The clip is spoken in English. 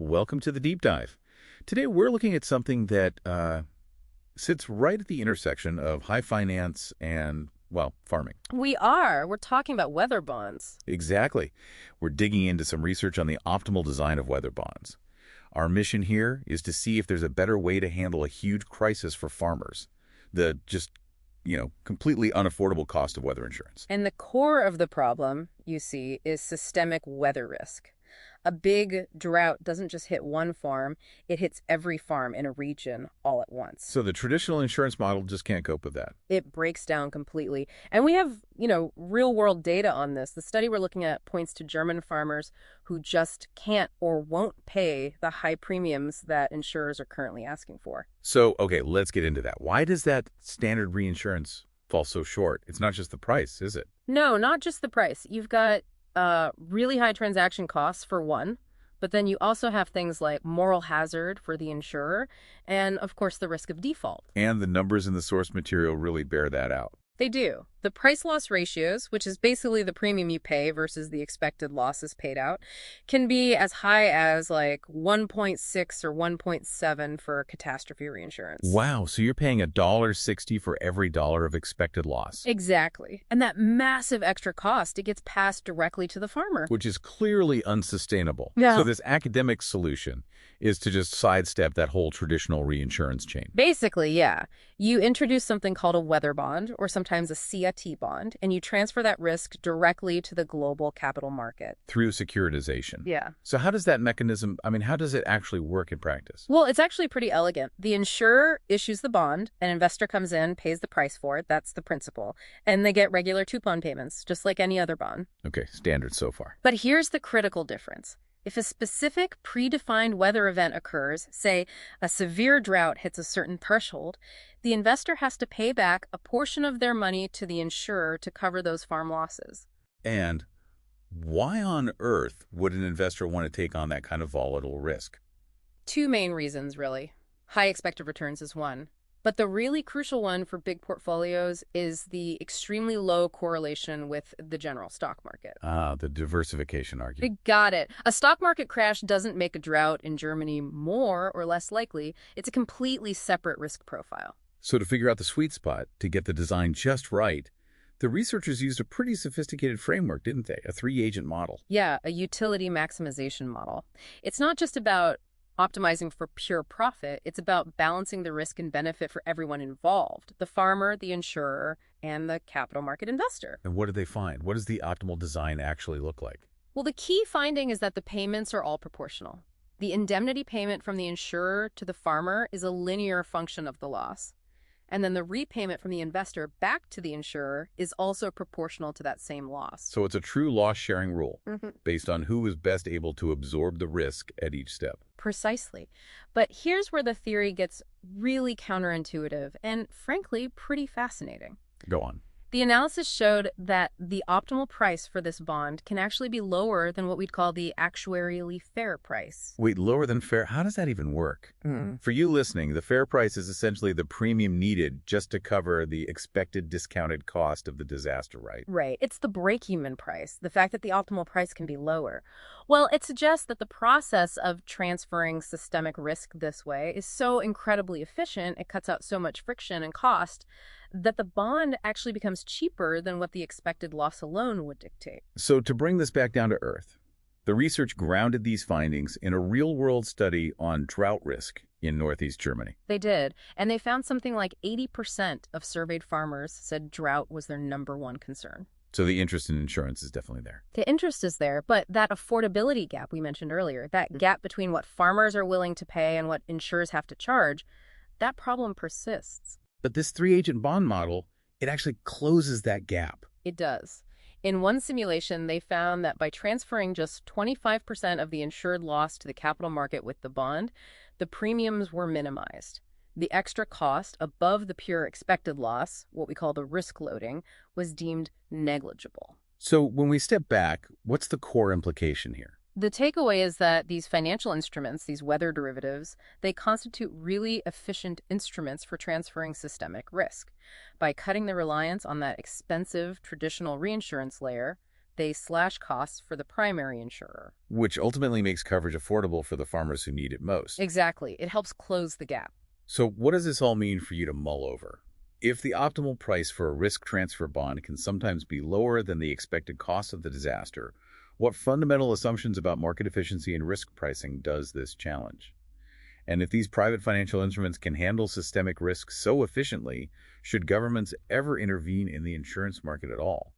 Welcome to the deep dive. Today we're looking at something that sits right at the intersection of high finance and, well, farming. We're talking about weather bonds. Exactly. We're digging into some research on the optimal design of weather bonds. Our mission here is to see if there's a better way to handle a huge crisis for farmers. The completely unaffordable cost of weather insurance. And the core of the problem, you see, is systemic weather risk. A big drought doesn't just hit one farm, it hits every farm in a region all at once. So the traditional insurance model just can't cope with that. It breaks down completely. And we have, real-world data on this. The study we're looking at points to German farmers who just can't or won't pay the high premiums that insurers are currently asking for. So, okay, let's get into that. Why does that standard reinsurance fall so short? It's not just the price, is it? No, not just the price. You've got really high transaction costs for one, but then you also have things like moral hazard for the insurer and, of course, the risk of default. And the numbers in the source material really bear that out. They do. The price-loss ratios, which is basically the premium you pay versus the expected losses paid out, can be as high as like 1.6 or 1.7 for catastrophe reinsurance. Wow, so you're paying $1.60 for every dollar of expected loss. Exactly. And that massive extra cost, it gets passed directly to the farmer. Which is clearly unsustainable. Yeah. So this academic solution is to just sidestep that whole traditional reinsurance chain. Basically, yeah. You introduce something called a weather bond, or sometimes a CIT bond, and you transfer that risk directly to the global capital market. Through securitization. Yeah. So how does that mechanism, how does it actually work in practice? Well, it's actually pretty elegant. The insurer issues the bond, an investor comes in, pays the price for it, that's the principle, and they get regular coupon payments, just like any other bond. Okay, standard so far. But here's the critical difference. If a specific predefined weather event occurs, say a severe drought hits a certain threshold, the investor has to pay back a portion of their money to the insurer to cover those farm losses. And why on earth would an investor want to take on that kind of volatile risk? Two main reasons, really. High expected returns is one. But the really crucial one for big portfolios is the extremely low correlation with the general stock market. The diversification argument. You got it. A stock market crash doesn't make a drought in Germany more or less likely. It's a completely separate risk profile. So to figure out the sweet spot, to get the design just right, the researchers used a pretty sophisticated framework, didn't they? A 3-agent model. Yeah, a utility maximization model. It's not just about optimizing for pure profit, it's about balancing the risk and benefit for everyone involved, the farmer, the insurer, and the capital market investor. And what did they find? What does the optimal design actually look like? Well, the key finding is that the payments are all proportional. The indemnity payment from the insurer to the farmer is a linear function of the loss. And then the repayment from the investor back to the insurer is also proportional to that same loss. So it's a true loss-sharing rule based on who is best able to absorb the risk at each step. Precisely. But here's where the theory gets really counterintuitive and, frankly, pretty fascinating. Go on. The analysis showed that the optimal price for this bond can actually be lower than what we'd call the actuarially fair price. Wait, lower than fair? How does that even work? For you listening, the fair price is essentially the premium needed just to cover the expected discounted cost of the disaster, right? Right. It's the break-even price, the fact that the optimal price can be lower. Well, it suggests that the process of transferring systemic risk this way is so incredibly efficient, it cuts out so much friction and cost, that the bond actually becomes cheaper than what the expected loss alone would dictate. So to bring this back down to earth, the research grounded these findings in a real-world study on drought risk in Northeast Germany. They did, and they found something like 80% of surveyed farmers said drought was their #1 concern. So the interest in insurance is definitely there. The interest is there, but that affordability gap we mentioned earlier, that gap between what farmers are willing to pay and what insurers have to charge, that problem persists. But this 3-agent bond model, it actually closes that gap. It does. In one simulation, they found that by transferring just 25% of the insured loss to the capital market with the bond, the premiums were minimized. The extra cost above the pure expected loss, what we call the risk loading, was deemed negligible. So when we step back, what's the core implication here? The takeaway is that these financial instruments, these weather derivatives, they constitute really efficient instruments for transferring systemic risk. By cutting the reliance on that expensive traditional reinsurance layer, They slash costs for the primary insurer. which ultimately makes coverage affordable for the farmers who need it most. Exactly. It helps close the gap. So what does this all mean for you to mull over? If the optimal price for a risk transfer bond can sometimes be lower than the expected cost of the disaster, what fundamental assumptions about market efficiency and risk pricing does this challenge? And if these private financial instruments can handle systemic risk so efficiently, should governments ever intervene in the insurance market at all?